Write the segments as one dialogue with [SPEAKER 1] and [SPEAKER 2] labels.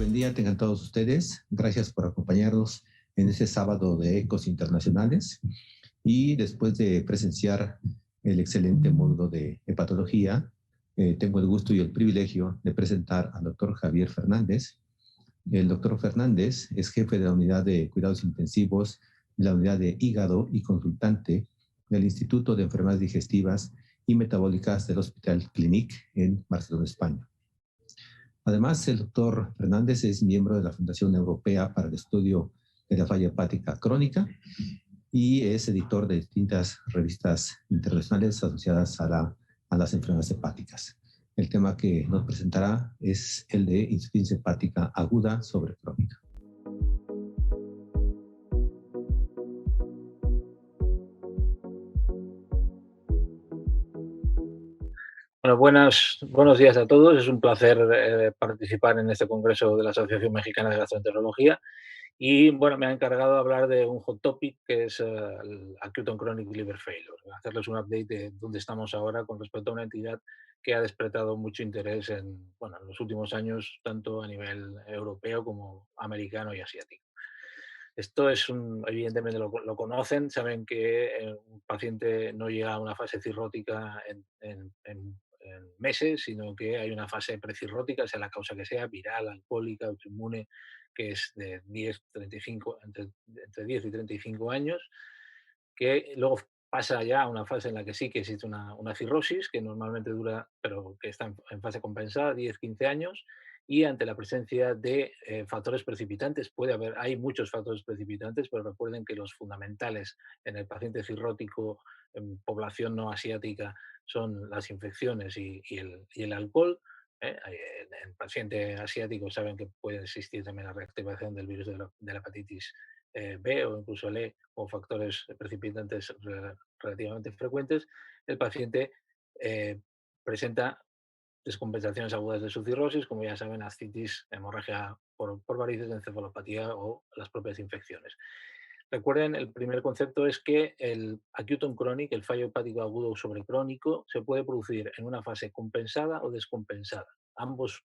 [SPEAKER 1] buen día tengan todos ustedes. Gracias por acompañarnos en este sábado de Ecos Internacionales. Y después de presenciar el excelente módulo de hepatología, tengo el gusto y el privilegio de presentar al doctor Javier Fernández. El doctor Fernández es jefe de la unidad de cuidados intensivos, la unidad de hígado y consultante del Instituto de Enfermedades Digestivas y Metabólicas del Hospital Clínic en Barcelona, España. Además, el doctor Fernández es miembro de la Fundación Europea para el Estudio de la Falla Hepática Crónica y es editor de distintas revistas internacionales asociadas a las enfermedades hepáticas. El tema que nos presentará es el de insuficiencia hepática aguda sobre crónica.
[SPEAKER 2] Bueno, buenos días a todos. Es un placer participar en este congreso de la Asociación Mexicana de Gastroenterología. Y bueno, me ha encargado de hablar de un hot topic que es el Acute on Chronic Liver Failure. Hacerles un update de dónde estamos ahora con respecto a una entidad que ha despertado mucho interés en los últimos años, tanto a nivel europeo como americano y asiático. Esto es evidentemente lo conocen, saben que un paciente no llega a una fase cirrótica en meses, sino que hay una fase precirrótica, sea la causa que sea, viral, alcohólica, autoinmune, que es de 35, entre 10 y 35 años, que luego pasa ya a una fase en la que sí que existe una cirrosis, que normalmente dura, pero que está en fase compensada, 10-15 años, y ante la presencia de factores precipitantes, hay muchos factores precipitantes, pero recuerden que los fundamentales en el paciente cirrótico en población no asiática son las infecciones y el alcohol. En el paciente asiático saben que puede existir también la reactivación del virus de la hepatitis B o incluso el E con factores precipitantes relativamente frecuentes. El paciente presenta descompensaciones agudas de su cirrosis, como ya saben, ascitis, hemorragia por varices, encefalopatía o las propias infecciones. Recuerden, el primer concepto es que el acute on chronic, el fallo hepático agudo sobre crónico, se puede producir en una fase compensada o descompensada. Ambos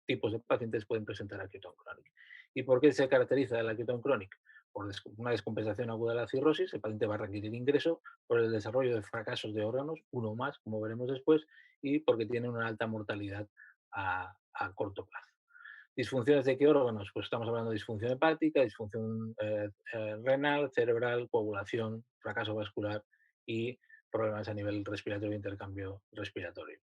[SPEAKER 2] tipos de pacientes pueden presentar acute on chronic. ¿Y por qué se caracteriza el acute on chronic? Por una descompensación aguda de la cirrosis, el paciente va a requerir ingreso por el desarrollo de fracasos de órganos, uno más, como veremos después, y porque tiene una alta mortalidad a corto plazo. ¿Disfunciones de qué órganos? Pues estamos hablando de disfunción hepática, disfunción renal, cerebral, coagulación, fracaso vascular y problemas a nivel respiratorio e intercambio respiratorio.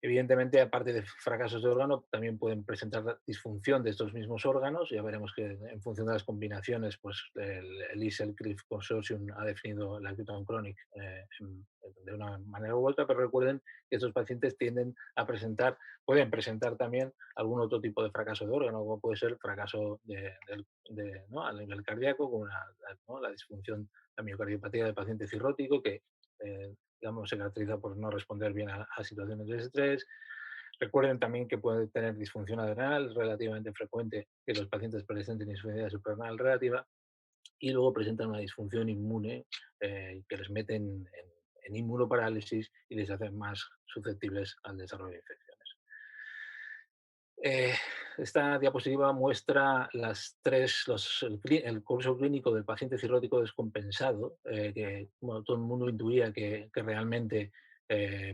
[SPEAKER 2] Evidentemente, aparte de fracasos de órgano, también pueden presentar disfunción de estos mismos órganos. Ya veremos que en función de las combinaciones, pues el ISEL-CRIF Consortium ha definido la acute on chronic de una manera u otra, pero recuerden que estos pacientes pueden presentar también algún otro tipo de fracaso de órgano, como puede ser fracaso a nivel cardíaco, como la disfunción, la miocardiopatía del paciente cirrótico, que se caracteriza por no responder bien a situaciones de estrés. Recuerden también que puede tener disfunción adrenal, relativamente frecuente que los pacientes presenten insuficiencia suprarrenal relativa, y luego presentan una disfunción inmune que les mete en inmunoparálisis y les hace más susceptibles al desarrollo de infecciones. Esta diapositiva muestra el curso clínico del paciente cirrótico descompensado, que todo el mundo intuía que realmente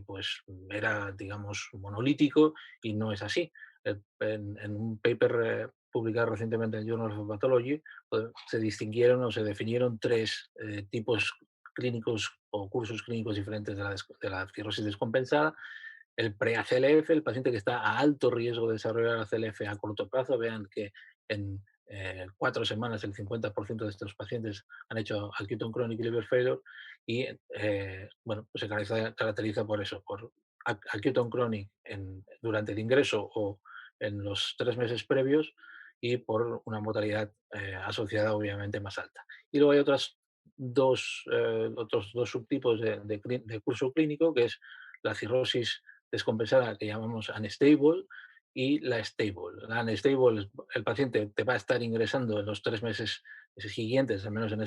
[SPEAKER 2] pues era, digamos, monolítico, y no es así. En un paper publicado recientemente en Journal of Pathology, pues, se distinguieron o se definieron tres tipos clínicos o cursos clínicos diferentes de la cirrosis descompensada. El pre-ACLF, el paciente que está a alto riesgo de desarrollar ACLF a corto plazo. Vean que en 4 semanas el 50% de estos pacientes han hecho acute on chronic liver failure, y pues se caracteriza por eso, por acute on chronic durante el ingreso o en los 3 meses previos, y por una mortalidad asociada obviamente más alta. Y luego hay otros dos subtipos de curso clínico, que es la cirrosis descompensada, que llamamos unstable, y la stable. La unstable, el paciente te va a estar ingresando en los 3 meses siguientes, al menos en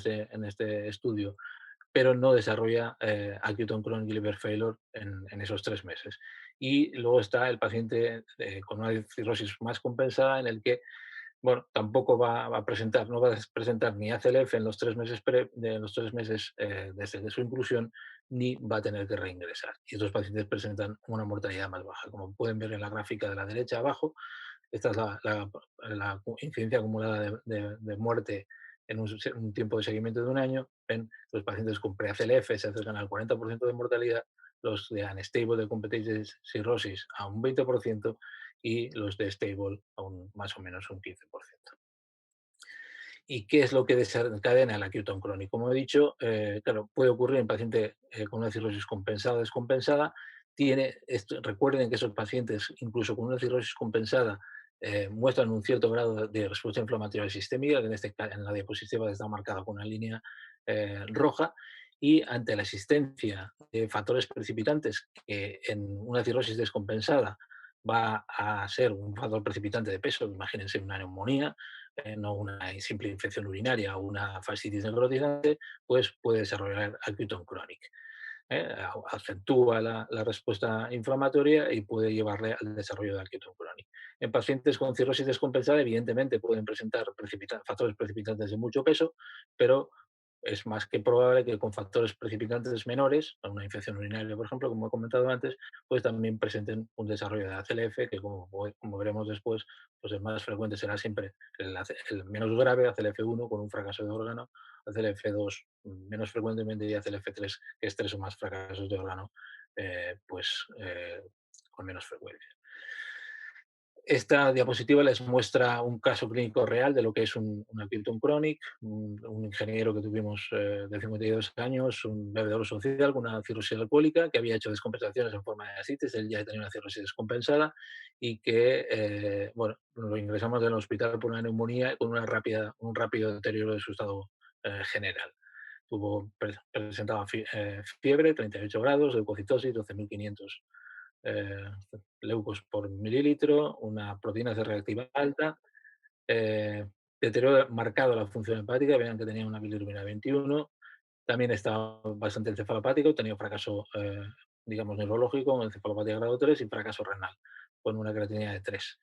[SPEAKER 2] este estudio, pero no desarrolla acute on chronic liver failure en esos 3 meses. Y luego está el paciente con una cirrosis más compensada, en el que bueno, tampoco va a presentar, no va a presentar ni ACLF en los 3 meses, de los 3 meses desde su inclusión, ni va a tener que reingresar. Y estos pacientes presentan una mortalidad más baja. Como pueden ver en la gráfica de la derecha abajo, esta es la incidencia acumulada de muerte en un tiempo de seguimiento de un año. Ven, los pacientes con pre-ACLF se acercan al 40% de mortalidad, los de unstable de competitive cirrhosis a un 20% y los de stable a más o menos un 15%. ¿Y qué es lo que desencadena el acute on chronic? Como he dicho, claro, puede ocurrir en paciente con una cirrosis compensada o descompensada. Recuerden que esos pacientes, incluso con una cirrosis compensada, muestran un cierto grado de respuesta inflamatoria sistémica, que en la diapositiva está marcada con una línea roja, y ante la existencia de factores precipitantes que en una cirrosis descompensada va a ser un factor precipitante de peso, imagínense una neumonía, no una simple infección urinaria o una fascitis necrotizante, pues puede desarrollar acute on chronic. Acentúa la respuesta inflamatoria y puede llevarle al desarrollo de acute on chronic. En pacientes con cirrosis descompensada, evidentemente pueden presentar factores precipitantes de mucho peso, pero es más que probable que con factores precipitantes menores, una infección urinaria, por ejemplo, como he comentado antes, pues también presenten un desarrollo de ACLF, que como veremos después, pues el más frecuente será siempre el menos grave, ACLF1 con un fracaso de órgano, ACLF2 menos frecuentemente y ACLF3, que es 3 o más fracasos de órgano, con menos frecuencia. Esta diapositiva les muestra un caso clínico real de lo que es un acute on chronic, un ingeniero que tuvimos de 52 años, un bebedor social con una cirrosis alcohólica que había hecho descompensaciones en forma de ascites, él ya tenía una cirrosis descompensada y que, bueno, lo ingresamos en el hospital por una neumonía con un rápido deterioro de su estado general. Presentaba fiebre, 38 grados, leucocitosis, 12.500 eh, leucos por mililitro, una proteína C reactiva alta, deterioro marcado la función hepática, vean que tenía una bilirrubina 21, también estaba bastante encefalopático, tenía fracaso, digamos, neurológico, encefalopatía grado 3 y fracaso renal, con una creatinina de 3.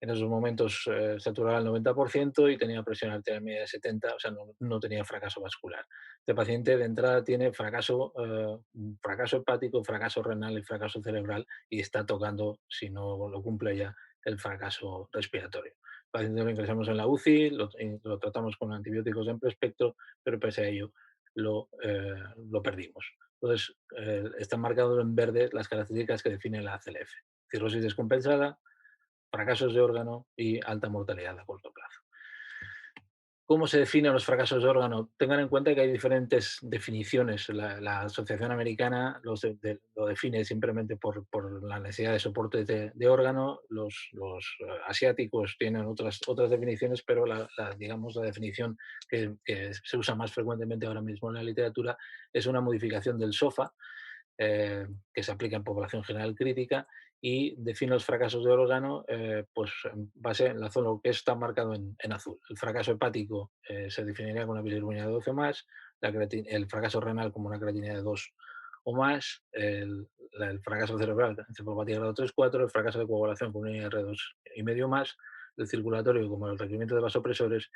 [SPEAKER 2] En esos momentos saturaba el 90% y tenía presión arterial media de 70, o sea, no tenía fracaso vascular. Este paciente de entrada tiene fracaso hepático, fracaso renal y fracaso cerebral y está tocando, si no lo cumple ya, el fracaso respiratorio. El paciente lo ingresamos en la UCI, lo tratamos con antibióticos de amplio espectro, pero pese a ello lo perdimos. Entonces, están marcados en verde las características que definen la ACLF. Cirrosis descompensada, fracasos de órgano y alta mortalidad a corto plazo. ¿Cómo se definen los fracasos de órgano? Tengan en cuenta que hay diferentes definiciones. La Asociación Americana lo define simplemente por la necesidad de soporte de órgano. Los asiáticos tienen otras definiciones, pero digamos, la definición que se usa más frecuentemente ahora mismo en la literatura es una modificación del SOFA, que se aplica en población general crítica y define los fracasos de órgano pues en base en la zona que está marcado en azul. El fracaso hepático se definiría con una bilirrubina de 12 o más, el fracaso renal como una creatinina de 2 o más, el fracaso cerebral, encefalopatía grado 3-4, el fracaso de coagulación con un IR2 y medio más, el circulatorio como el requerimiento de vasopresores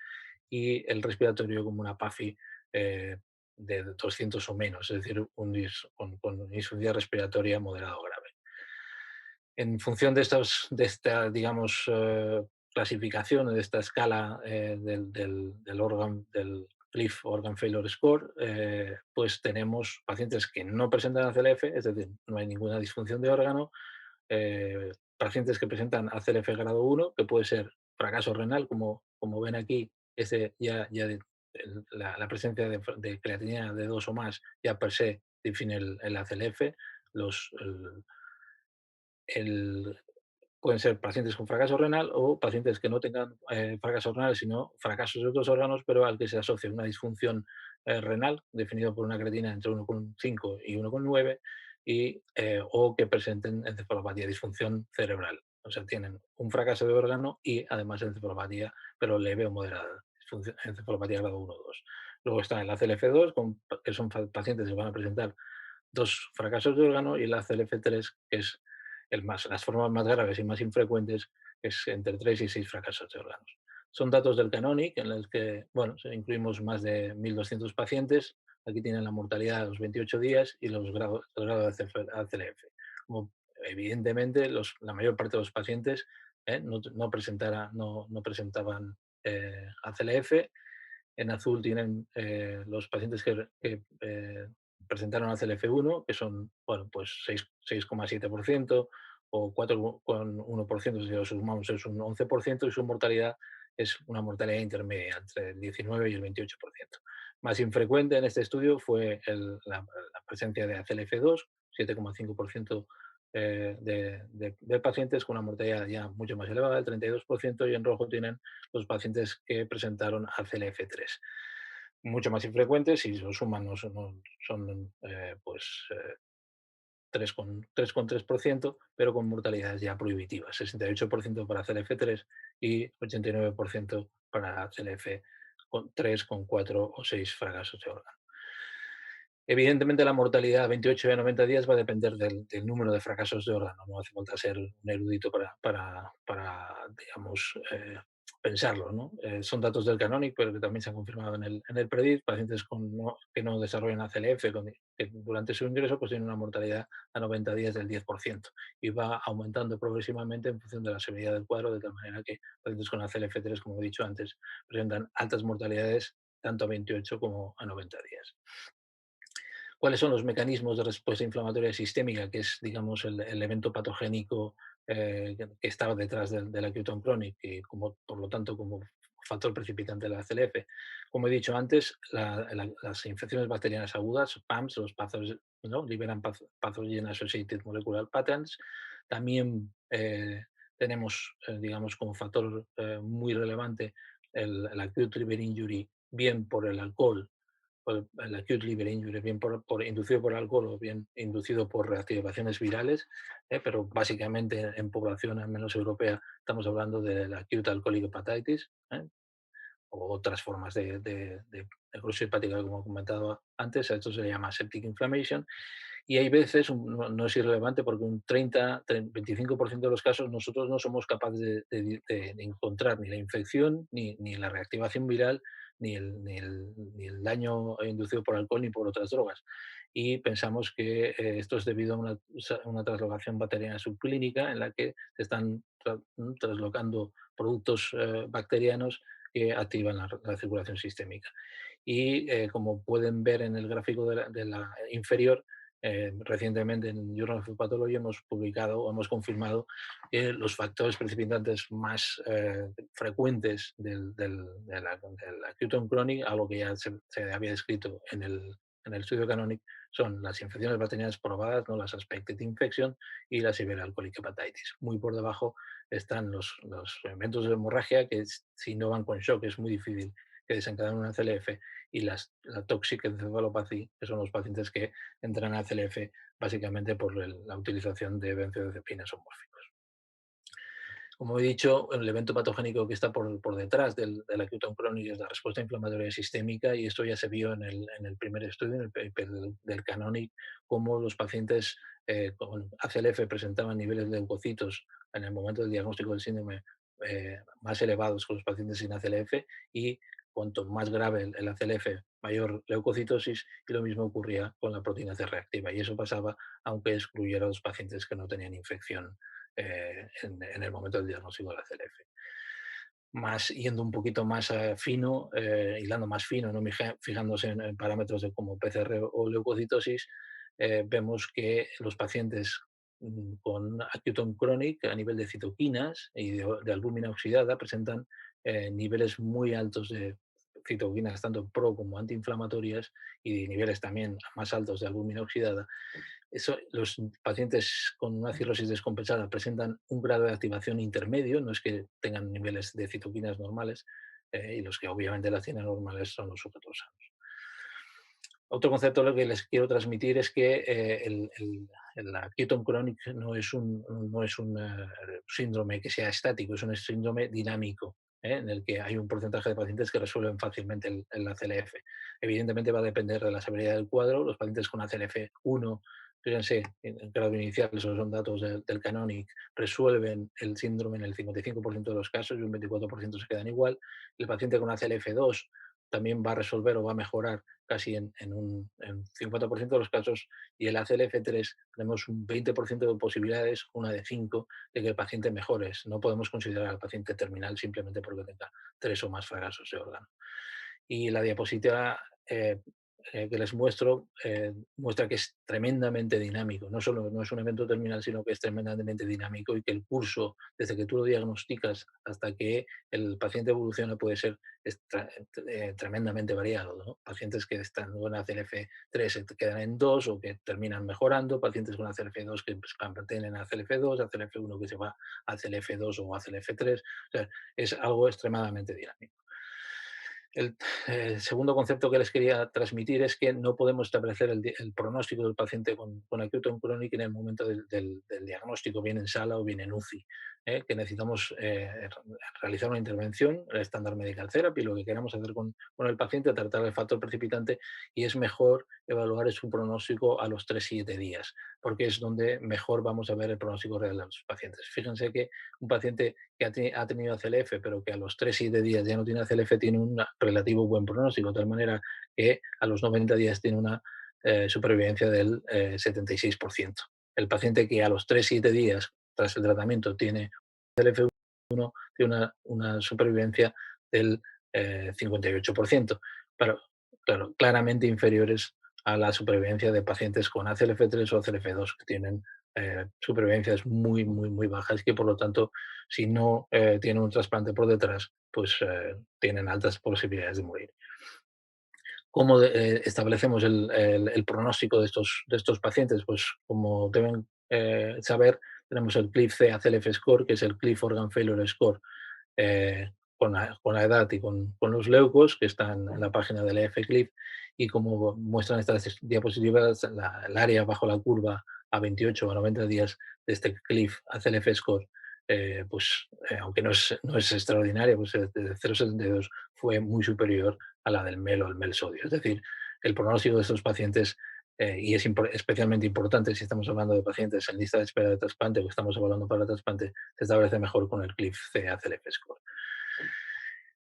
[SPEAKER 2] y el respiratorio como una PAFI de 200 o menos, es decir, con insuficiencia respiratoria moderada o grave. En función de esta, digamos, clasificación, de esta escala del CLIF Organ Failure Score, pues tenemos pacientes que no presentan ACLF, es decir, no hay ninguna disfunción de órgano, pacientes que presentan ACLF grado 1, que puede ser fracaso renal, como ven aquí, la presencia de creatinina de 2 o más ya per se define el ACLF. Los, el, el- Pueden ser pacientes con fracaso renal o pacientes que no tengan fracaso renal, sino fracasos de otros órganos, pero al que se asocia una disfunción renal, definido por una creatina entre 1,5 y 1,9, o que presenten encefalopatía, disfunción cerebral. O sea, tienen un fracaso de órgano y además encefalopatía, pero leve o moderada, encefalopatía grado 1 o 2. Luego está el ACLF2, que son pacientes que van a presentar 2 fracasos de órgano, y el ACLF3, que es las formas más graves y más infrecuentes es entre 3 y 6 fracasos de órganos. Son datos del Canonic en los que, bueno, incluimos más de 1.200 pacientes. Aquí tienen la mortalidad a los 28 días y los grados de ACLF. Como evidentemente, la mayor parte de los pacientes no presentaban ACLF. En azul tienen los pacientes que presentaron ACLF1, que son, bueno, pues 6,7%, o 4,1%, si lo sumamos es un 11%, y su mortalidad es una mortalidad intermedia, entre el 19 y el 28%. Más infrecuente en este estudio fue la presencia de ACLF2, 7,5% de pacientes con una mortalidad ya mucho más elevada, el 32%, y en rojo tienen los pacientes que presentaron ACLF3. Mucho más infrecuentes, si lo suman son 3,3%, pero con mortalidades ya prohibitivas, 68% para CLF3 y 89% para CLF3 con 4 o 6 fracasos de órgano. Evidentemente, la mortalidad a 28 y a 90 días va a depender del número de fracasos de órgano. No hace falta ser un erudito para digamos, pensarlo, ¿no? Son datos del Canonic, pero que también se han confirmado en el PREDICT. Pacientes que no desarrollan ACLF que durante su ingreso pues tienen una mortalidad a 90 días del 10%, y va aumentando progresivamente en función de la severidad del cuadro, de tal manera que pacientes con ACLF3, como he dicho antes, presentan altas mortalidades tanto a 28 como a 90 días. ¿Cuáles son los mecanismos de respuesta inflamatoria sistémica, que es, digamos, el evento patogénico que estaba detrás del acute on chronic, y por lo tanto como factor precipitante de la CLF? Como he dicho antes, las infecciones bacterianas agudas, PAMS, ¿no? Liberan Pathogen Associated Molecular Patterns. También tenemos, digamos, como factor muy relevante el acute liver injury, bien por el alcohol, el acute liver injury, bien inducido por alcohol o bien inducido por reactivaciones virales, pero básicamente en población, al menos europea, estamos hablando de la acute alcoholic hepatitis, o otras formas de necrosis hepática, como he comentado antes. A esto se le llama septic inflammation. Y hay veces, no es irrelevante, porque un 25% de los casos nosotros no somos capaces de encontrar ni la infección, ni la reactivación viral, ni el daño inducido por alcohol ni por otras drogas. Y pensamos que esto es debido a una translocación bacteriana subclínica, en la que se están traslocando productos bacterianos que activan la circulación sistémica. Y como pueden ver en el gráfico de la inferior, recientemente en Journal of Pathology hemos publicado o hemos confirmado que los factores precipitantes más frecuentes del acute on chronic, algo que ya se había descrito en el estudio Canonic, son las infecciones bacterianas probadas, ¿no? Las suspected infection, y la severe alcoholic hepatitis. Muy por debajo están los eventos de hemorragia, que si no van con shock es muy difícil que desencadenen una CLF, y la toxic encephalopathy, que son los pacientes que entran a CLF básicamente por la utilización de benzodiazepinas o mórficos. Como he dicho, el evento patogénico que está por detrás del acute on chronic es la respuesta inflamatoria sistémica, y esto ya se vio en el primer estudio, en el paper del Canonic, cómo los pacientes con ACLF presentaban niveles de leucocitos en el momento del diagnóstico del síndrome más elevados que los pacientes sin ACLF, y cuanto más grave el ACLF, mayor leucocitosis, y lo mismo ocurría con la proteína C reactiva, y eso pasaba aunque excluyera a los pacientes que no tenían infección en el momento del diagnóstico de la CLF. Yendo un poquito más fino, hilando más fino, no fijándose en parámetros como PCR o leucocitosis, vemos que los pacientes con acute on chronic a nivel de citoquinas y de albúmina oxidada presentan niveles muy altos de citoquinas, tanto pro como antiinflamatorias, y niveles también más altos de albúmina oxidada. Los pacientes con una cirrosis descompensada presentan un grado de activación intermedio, no es que tengan niveles de citoquinas normales, y los que obviamente las tienen normales son los sujetos sanos. Otro concepto lo que les quiero transmitir es que el acute on chronic no es un síndrome que sea estático, es un síndrome dinámico, en el que hay un porcentaje de pacientes que resuelven fácilmente el ACLF. Evidentemente va a depender de la severidad del cuadro. Los pacientes con ACLF1 fíjense, en grado inicial, esos son datos del Canonic, resuelven el síndrome en el 55% de los casos y un 24% se quedan igual. El paciente con ACLF2 también va a resolver o va a mejorar casi en un 50% de los casos, y el ACLF3 tenemos un 20% de posibilidades, una de 5, de que el paciente mejore. No podemos considerar al paciente terminal simplemente porque tenga 3 o más fracasos de órgano. Y la diapositiva que les muestro muestra que es tremendamente dinámico. No solo no es un evento terminal, sino que es tremendamente dinámico, y que el curso, desde que tú lo diagnosticas hasta que el paciente evoluciona, puede ser tremendamente variado, ¿no? Pacientes que están con ACLF3 se quedan en 2 o que terminan mejorando, pacientes con ACLF2 que pues, mantienen ACLF2, ACLF1 que se va a ACLF2 o ACLF3. O sea, es algo extremadamente dinámico. El segundo concepto que les quería transmitir es que no podemos establecer el pronóstico del paciente con acute crónico en el momento del diagnóstico, bien en sala o bien en UCI, que necesitamos realizar una intervención, el estándar medical therapy, lo que queramos hacer con el paciente, tratar el factor precipitante, y es mejor evaluar su pronóstico a los 3-7 días, porque es donde mejor vamos a ver el pronóstico real de los pacientes. Fíjense que un paciente que ha tenido ACLF, pero que a los 3-7 días ya no tiene ACLF, tiene un relativo buen pronóstico, de tal manera que a los 90 días tiene una supervivencia del 76%. El paciente que a los 3-7 días tras el tratamiento tiene ACLF1 tiene una supervivencia del 58%, pero claro, claramente inferiores a la supervivencia de pacientes con ACLF3 o ACLF2, que tienen supervivencias muy, muy, muy bajas, que por lo tanto, si no tienen un trasplante por detrás, pues tienen altas posibilidades de morir. ¿Cómo establecemos el pronóstico de estos pacientes? Pues como deben saber, tenemos el CLIF-C ACLF Score, que es el CLIF Organ Failure Score, con la edad y con los leucos, que están en la página del EFCLIF, y como muestran estas diapositivas, el área bajo la curva a 28 o a 90 días de este CLIF ACLF Score, aunque no es extraordinaria, pues de 0,72 fue muy superior a la del MEL o el MEL sodio. Es decir, el pronóstico de estos pacientes, y es especialmente importante si estamos hablando de pacientes en lista de espera de trasplante o estamos evaluando para trasplante, se establece mejor con el CLIF-C ACLF Score.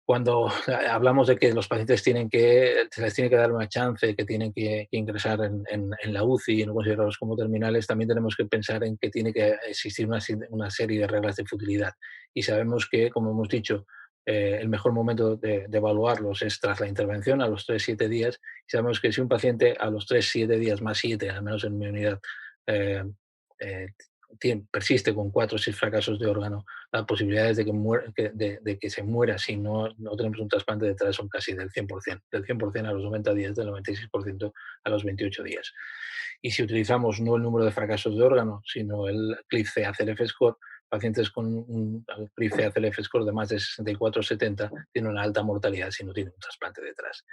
[SPEAKER 2] Cuando hablamos de que los pacientes se les tiene que dar una chance, que tienen que ingresar en la UCI y no considerarlos como terminales, también tenemos que pensar en que tiene que existir una serie de reglas de futilidad. Y sabemos que, como hemos dicho, el mejor momento de evaluarlos es tras la intervención, a los 3-7 días. Y sabemos que si un paciente a los 3-7 días más 7, al menos en mi unidad, eh, eh, persiste con 4 o 6 fracasos de órgano, las posibilidades de que se muera si no tenemos un trasplante detrás son casi del 100%, del 100% a los 90 días, del 96% a los 28 días. Y si utilizamos no el número de fracasos de órgano, sino el CLIF-C ACLF Score, pacientes con un CLIF-C ACLF Score de más de 64 o 70 tienen una alta mortalidad si no tienen un trasplante detrás.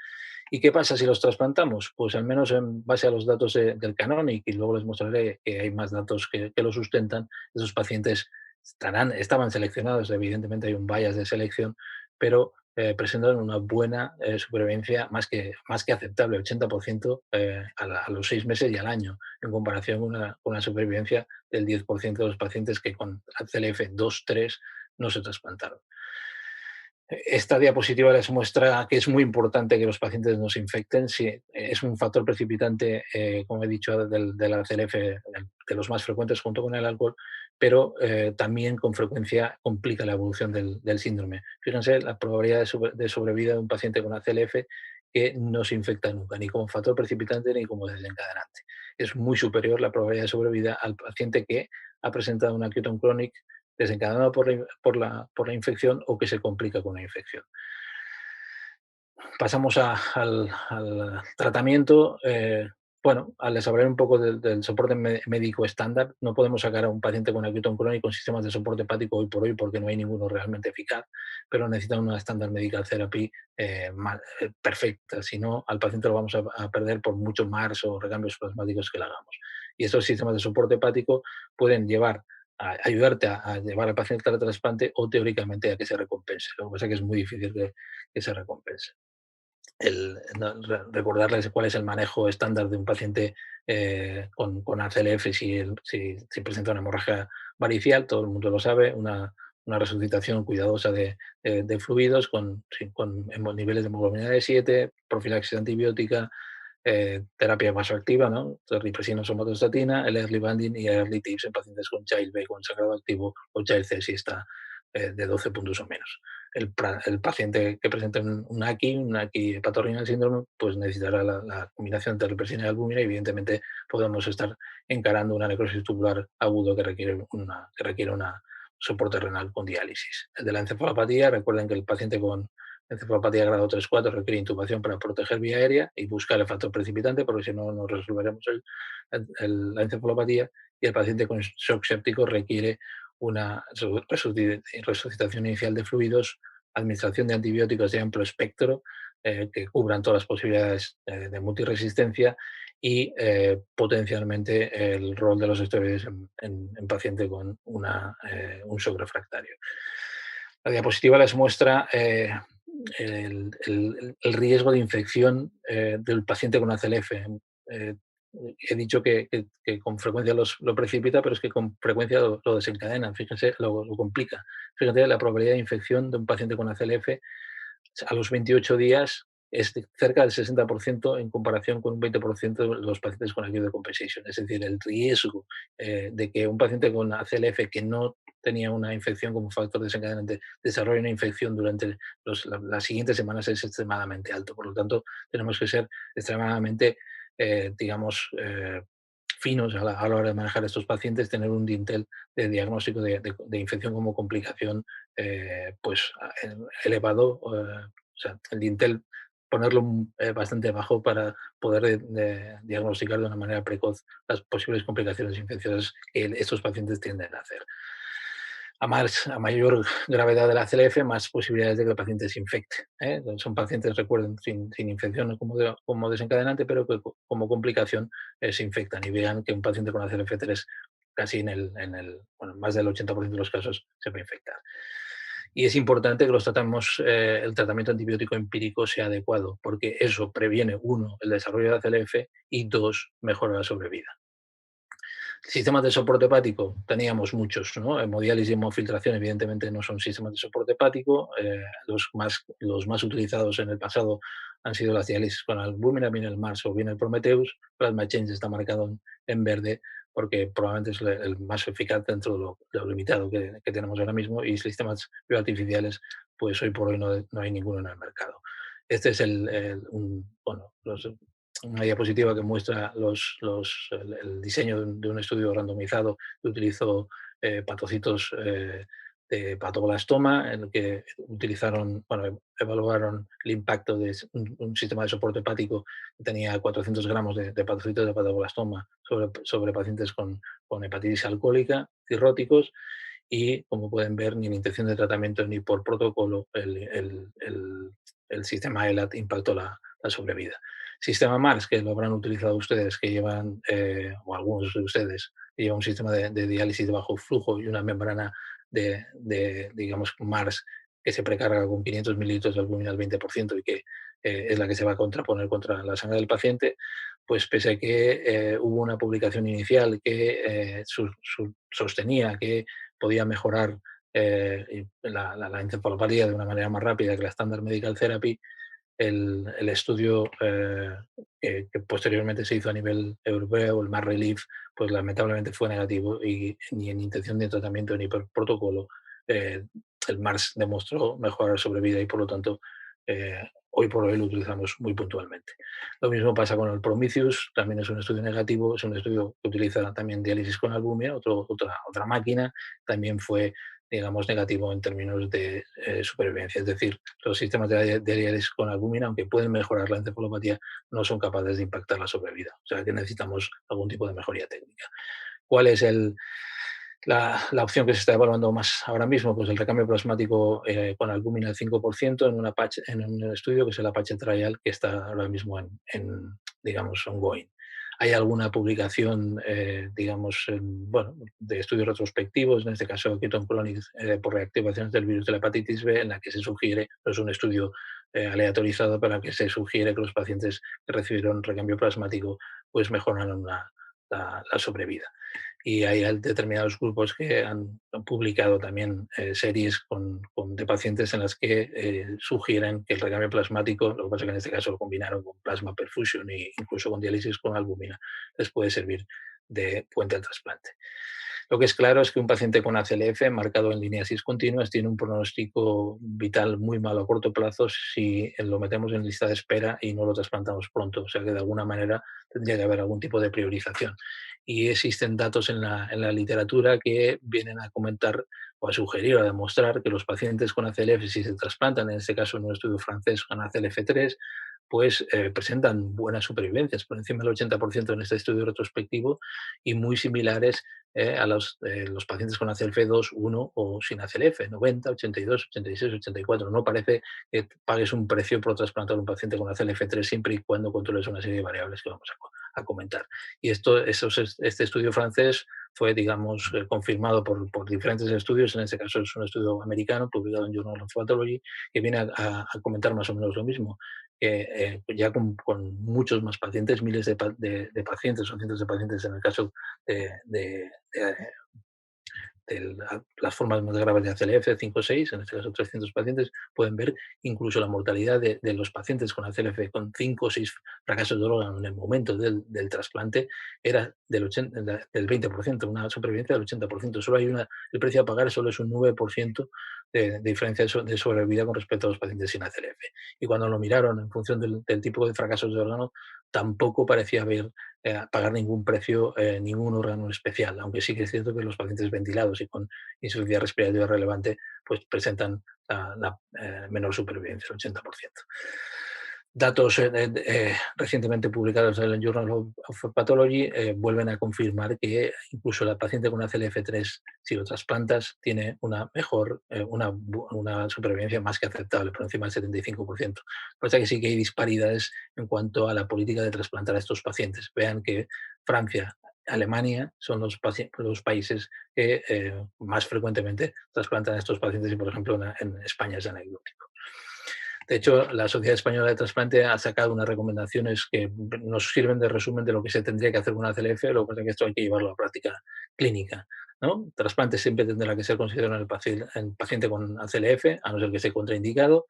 [SPEAKER 2] ¿Y qué pasa si los trasplantamos? Pues al menos en base a los datos del Canonic, y luego les mostraré que hay más datos que lo sustentan, esos pacientes estaban seleccionados, evidentemente hay un bias de selección, pero presentan una buena supervivencia más que aceptable, 80% a los 6 meses y al año, en comparación con una supervivencia del 10% de los pacientes que con ACLF 2-3 no se trasplantaron. Esta diapositiva les muestra que es muy importante que los pacientes no se infecten. Sí, es un factor precipitante, como he dicho, del ACLF, de los más frecuentes junto con el alcohol, pero también con frecuencia complica la evolución del síndrome. Fíjense la probabilidad de sobrevida de un paciente con ACLF que no se infecta nunca, ni como factor precipitante ni como desencadenante. Es muy superior la probabilidad de sobrevida al paciente que ha presentado una acute on chronic desencadenado por la infección o que se complica con la infección. Pasamos al tratamiento. Bueno, al saber un poco del soporte médico estándar, no podemos sacar a un paciente con acute on crónico con sistemas de soporte hepático hoy por hoy porque no hay ninguno realmente eficaz, pero necesita una estándar medical therapy perfecta. Si no, al paciente lo vamos a perder por mucho MARS o recambios plasmáticos que le hagamos. Y estos sistemas de soporte hepático pueden ayudarte a llevar al paciente al trasplante o teóricamente a que se recompense. Lo que pasa es que es muy difícil que se recompense. recordarles cuál es el manejo estándar de un paciente con ACLF si presenta una hemorragia varicial, todo el mundo lo sabe, una resucitación cuidadosa de fluidos con niveles de hemoglobina de 7, profilaxis antibiótica, terapia vasoactiva, ¿no? Ripesina, somatostatina, el early banding y early tips en pacientes con Child B con sangrado activo o Child C si está de 12 puntos o menos. El paciente que presente un AKI hepatorrenal síndrome, pues necesitará la combinación de ripesina y albúmina y evidentemente podemos estar encarando una necrosis tubular agudo que requiere una soporte renal con diálisis. El de la encefalopatía, recuerden que el paciente con encefalopatía grado 3-4 requiere intubación para proteger vía aérea y buscar el factor precipitante, porque si no, no resolveremos la encefalopatía. Y el paciente con shock séptico requiere una resucitación inicial de fluidos, administración de antibióticos de amplio espectro que cubran todas las posibilidades de multiresistencia y potencialmente el rol de los esteroides en paciente con un shock refractario. La diapositiva les muestra el riesgo de infección del paciente con ACLF. Eh, He dicho que con frecuencia lo precipita, pero es que con frecuencia lo desencadena, fíjense, lo complica. Fíjate, la probabilidad de infección de un paciente con ACLF a los 28 días es de cerca del 60% en comparación con un 20% de los pacientes con acute compensation. Es decir, el riesgo de que un paciente con ACLF que no tenía una infección como factor desencadenante desarrolle una infección durante las siguientes semanas es extremadamente alto. Por lo tanto, tenemos que ser extremadamente, digamos, finos a la hora de manejar a estos pacientes, tener un dintel de diagnóstico de infección como complicación pues elevado, o sea, el dintel ponerlo bastante bajo para poder diagnosticar de una manera precoz las posibles complicaciones infecciosas que estos pacientes tienden a hacer. A mayor gravedad de la CLF, más posibilidades de que el paciente se infecte. Son pacientes, recuerden, sin infección como desencadenante, pero que como complicación se infectan. Y vean que un paciente con ACLF3 casi bueno, más del 80% de los casos se va a infectar. Y es importante que el tratamiento antibiótico empírico sea adecuado, porque eso previene, uno, el desarrollo de ACLF y dos, mejora la sobrevida. Sistemas de soporte hepático, teníamos muchos, ¿no? Hemodiálisis y hemofiltración, evidentemente, no son sistemas de soporte hepático. Los más utilizados en el pasado han sido las diálisis con albúmina, bien el Mars o bien el Prometheus. Plasma Change está marcado en verde porque probablemente es el más eficaz dentro de lo limitado que tenemos ahora mismo, y sistemas bioartificiales, pues hoy por hoy no hay ninguno en el mercado. Este es una diapositiva que muestra el diseño de un estudio randomizado que utilizó patocitos de patoblastoma, en el que evaluaron el impacto de un sistema de soporte hepático que tenía 400 gramos de patocitos de patoblastoma sobre pacientes con hepatitis alcohólica, cirróticos, y como pueden ver, ni en intención de tratamiento ni por protocolo el sistema ELAT impactó la sobrevida. Sistema MARS, que lo habrán utilizado ustedes, que llevan, o algunos de ustedes, que llevan un sistema de diálisis de bajo flujo y una membrana digamos, MARS que se precarga con 500 mililitros de albúmina al 20% y que es la que se va a contraponer contra la sangre del paciente, pues pese a que hubo una publicación inicial que sostenía que podía mejorar la encefalopatía de una manera más rápida que la Standard Medical Therapy, el estudio que posteriormente se hizo a nivel europeo, el MAR Relief, pues lamentablemente fue negativo y ni en intención de tratamiento ni por protocolo el MARS demostró mejorar sobrevida y por lo tanto hoy por hoy lo utilizamos muy puntualmente. Lo mismo pasa con el Prometheus, también es un estudio negativo, es un estudio que utiliza también diálisis con albúmina, otra máquina, también fue, digamos, negativo en términos de supervivencia. Es decir, los sistemas de diálisis con albúmina, aunque pueden mejorar la encefalopatía, no son capaces de impactar la sobrevida. O sea que necesitamos algún tipo de mejoría técnica. ¿Cuál es la opción que se está evaluando más ahora mismo? Pues el recambio plasmático con albúmina al 5% en un estudio que es el Apache Trial, que está ahora mismo digamos, ongoing. Hay alguna publicación, digamos, de estudios retrospectivos, en este caso Ketone Clonic por reactivaciones del virus de la hepatitis B, en la que se sugiere, no es un estudio aleatorizado para que se sugiere que los pacientes que recibieron recambio plasmático pues mejoraron la sobrevida. Y hay determinados grupos que han publicado también series de pacientes en las que sugieren que el recambio plasmático, lo que pasa es que en este caso lo combinaron con plasma perfusion e incluso con diálisis con albúmina, les puede servir de puente al trasplante. Lo que es claro es que un paciente con ACLF marcado en líneas discontinuas tiene un pronóstico vital muy malo a corto plazo si lo metemos en lista de espera y no lo trasplantamos pronto. O sea que de alguna manera tendría que haber algún tipo de priorización. Y existen datos en la literatura que vienen a comentar o a sugerir o a demostrar que los pacientes con ACLF, si se trasplantan, en este caso en un estudio francés con ACLF3, pues presentan buenas supervivencias, por encima del 80% en este estudio retrospectivo, y muy similares a los pacientes con ACLF2, 1 o sin ACLF, 90, 82, 86, 84. No parece que pagues un precio por trasplantar a un paciente con ACLF3 siempre y cuando controles una serie de variables que vamos a comentar. Y este estudio francés fue, digamos, confirmado por diferentes estudios. En este caso es un estudio americano publicado en Journal of Pathology que viene a comentar más o menos lo mismo, que ya con muchos más pacientes, miles de pacientes o cientos de pacientes en el caso de las formas más graves de ACLF, 5 o 6, en este caso 300 pacientes, pueden ver incluso la mortalidad de los pacientes con ACLF con 5 o 6 fracasos de órgano en el momento del trasplante era del 20%, una supervivencia del 80%. Solo hay el precio a pagar solo es un 9% de diferencia de sobrevida con respecto a los pacientes sin ACLF. Y cuando lo miraron en función del tipo de fracasos de órgano, tampoco parecía haber pagar ningún precio, ningún órgano especial, aunque sí que es cierto que los pacientes ventilados y con insuficiencia respiratoria relevante pues presentan la menor supervivencia, el 80%. Datos recientemente publicados en el Journal of Pathology vuelven a confirmar que incluso la paciente con ACLF3, si lo trasplantas, tiene una mejor, una supervivencia más que aceptable, por encima del 75%. Pasa que sí que hay disparidades en cuanto a la política de trasplantar a estos pacientes. Vean que Francia, Alemania son los países que más frecuentemente trasplantan a estos pacientes y, por ejemplo, en España es anecdótico. De hecho, la Sociedad Española de Trasplante ha sacado unas recomendaciones que nos sirven de resumen de lo que se tendría que hacer con una ACLF, lo que pasa es que esto hay que llevarlo a la práctica clínica, ¿no? Trasplante siempre tendrá que ser considerado en el paciente con ACLF, a no ser que esté contraindicado.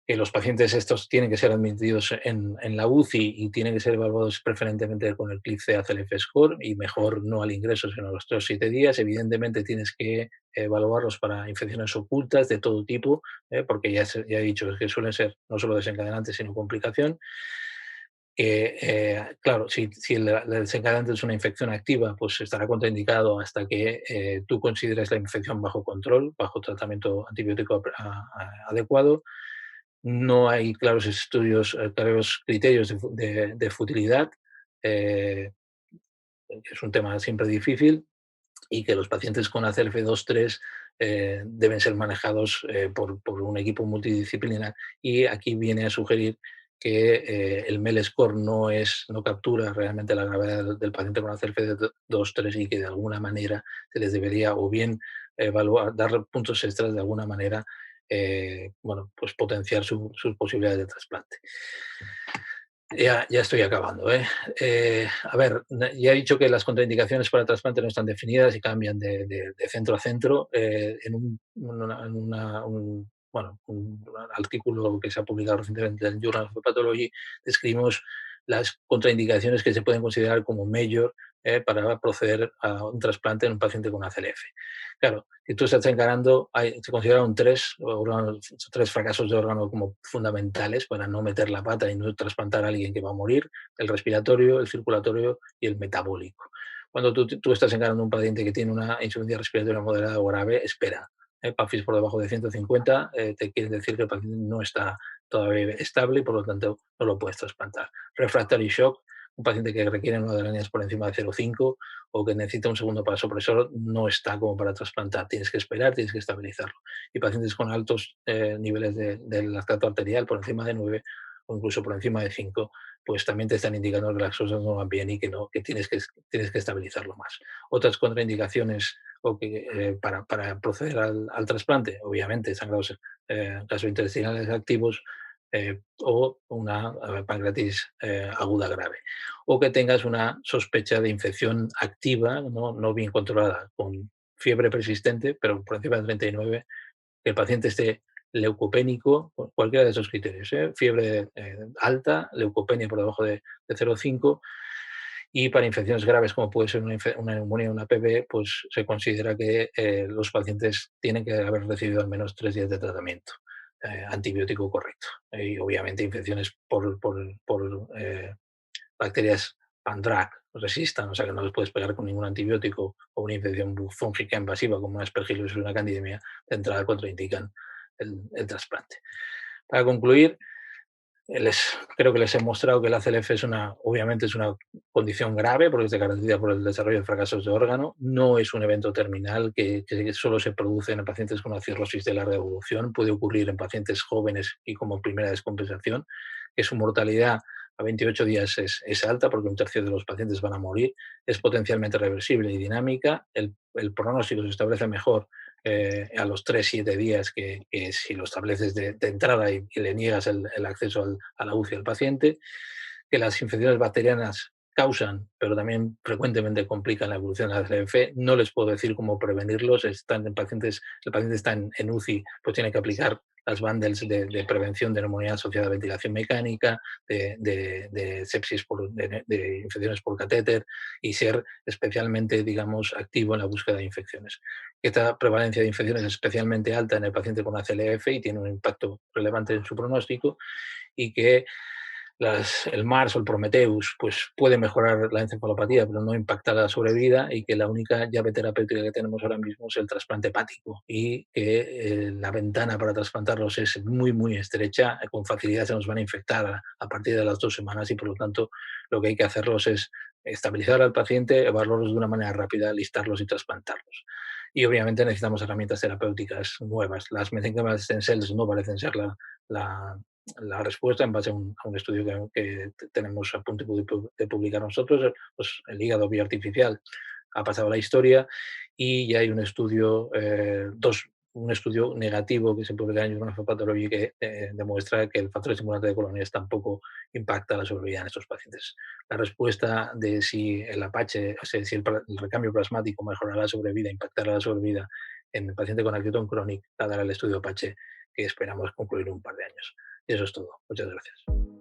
[SPEAKER 2] Que los pacientes estos tienen que ser admitidos en la UCI y tienen que ser evaluados preferentemente con el CLIF ACLF Score y mejor no al ingreso, sino a los 3 o 7 días. Evidentemente tienes que evaluarlos para infecciones ocultas de todo tipo, porque ya he dicho que suelen ser no solo desencadenantes, sino complicación. Claro, si el desencadenante es una infección activa, pues estará contraindicado hasta que tú consideres la infección bajo control, bajo tratamiento antibiótico adecuado. No hay claros estudios, claros criterios de futilidad. Es un tema siempre difícil y que los pacientes con ACLF2-3 deben ser manejados por un equipo multidisciplinar. Y aquí viene a sugerir que el MEL score no captura realmente la gravedad del paciente con ACLF2-3 y que de alguna manera se les debería o bien evaluar, dar puntos extras de alguna manera, bueno, pues potenciar sus posibilidades de trasplante. Ya estoy acabando. A ver, ya he dicho que las contraindicaciones para el trasplante no están definidas y cambian de centro a centro. En un artículo que se ha publicado recientemente en el Journal of Pathology describimos las contraindicaciones que se pueden considerar como major para proceder a un trasplante en un paciente con ACLF. Claro, si tú estás encarando, se consideran tres fracasos de órgano como fundamentales para no meter la pata y no trasplantar a alguien que va a morir: el respiratorio, el circulatorio y el metabólico. Cuando tú estás encarando a un paciente que tiene una insuficiencia respiratoria moderada o grave, espera. PAFIs por debajo de 150 te quiere decir que el paciente no está todavía estable y por lo tanto no lo puedes trasplantar. Refractory shock, un paciente que requiere noradrenalinas por encima de 0,5 o que necesita un segundo vasopresor no está como para trasplantar. Tienes que esperar, tienes que estabilizarlo. Y pacientes con altos niveles de lactato arterial por encima de 9 o incluso por encima de 5, pues también te están indicando que las cosas no van bien y que tienes que estabilizarlo más. Otras contraindicaciones para proceder al trasplante, obviamente, sangrados gastrointestinales activos, o una pancreatitis aguda grave, o que tengas una sospecha de infección activa, no bien controlada, con fiebre persistente, pero por encima de 39, que el paciente esté leucopénico, cualquiera de esos criterios, fiebre alta, leucopenia por debajo de 0,5, y para infecciones graves como puede ser una neumonía o una PB, pues se considera que los pacientes tienen que haber recibido al menos 3 días de tratamiento antibiótico correcto. Y obviamente infecciones por bacterias Pan-Drag resistan, o sea que no les puedes pegar con ningún antibiótico, o una infección fúngica invasiva como una aspergillosis o una candidemia, de entrada contraindican el trasplante. Para concluir, creo que les he mostrado que la CLF obviamente es una condición grave porque es característica por el desarrollo de fracasos de órgano. No es un evento terminal que solo se produce en pacientes con una cirrosis de larga evolución. Puede ocurrir en pacientes jóvenes y como primera descompensación, que su mortalidad a 28 días es alta porque un tercio de los pacientes van a morir. Es potencialmente reversible y dinámica. El pronóstico se establece mejor a los 3-7 días que si lo estableces de entrada y le niegas el acceso a la UCI al paciente, que las infecciones bacterianas causan, pero también frecuentemente complican la evolución de la CLF. No les puedo decir cómo prevenirlos. Están en pacientes, el paciente está en UCI, pues tiene que aplicar las bundles de prevención de neumonía asociada a ventilación mecánica, de sepsis, de infecciones por catéter, y ser especialmente, digamos, activo en la búsqueda de infecciones. Esta prevalencia de infecciones es especialmente alta en el paciente con ACLF y tiene un impacto relevante en su pronóstico, y que el MARS o el Prometheus pues puede mejorar la encefalopatía, pero no impacta la sobrevida, y que la única llave terapéutica que tenemos ahora mismo es el trasplante hepático, y que la ventana para trasplantarlos es muy, muy estrecha. Con facilidad se nos van a infectar a partir de las 2 semanas, y por lo tanto lo que hay que hacerlos es estabilizar al paciente, evaluarlos de una manera rápida, listarlos y trasplantarlos. Y obviamente necesitamos herramientas terapéuticas nuevas. Las mesenchymal stem cells no parecen ser la la respuesta en base a un estudio que tenemos a punto de publicar nosotros. Pues el hígado bioartificial ha pasado a la historia, y ya hay un estudio negativo que se publica en Journal of Pathology que demuestra que el factor estimulante de colonias tampoco impacta la sobrevida en estos pacientes. La respuesta de si el Apache, o sea, si el recambio plasmático mejorará la sobrevida, impactará la sobrevida en el paciente con acutón crónico, la dará el estudio Apache, que esperamos concluir en un par de años. Y eso es todo. Muchas gracias.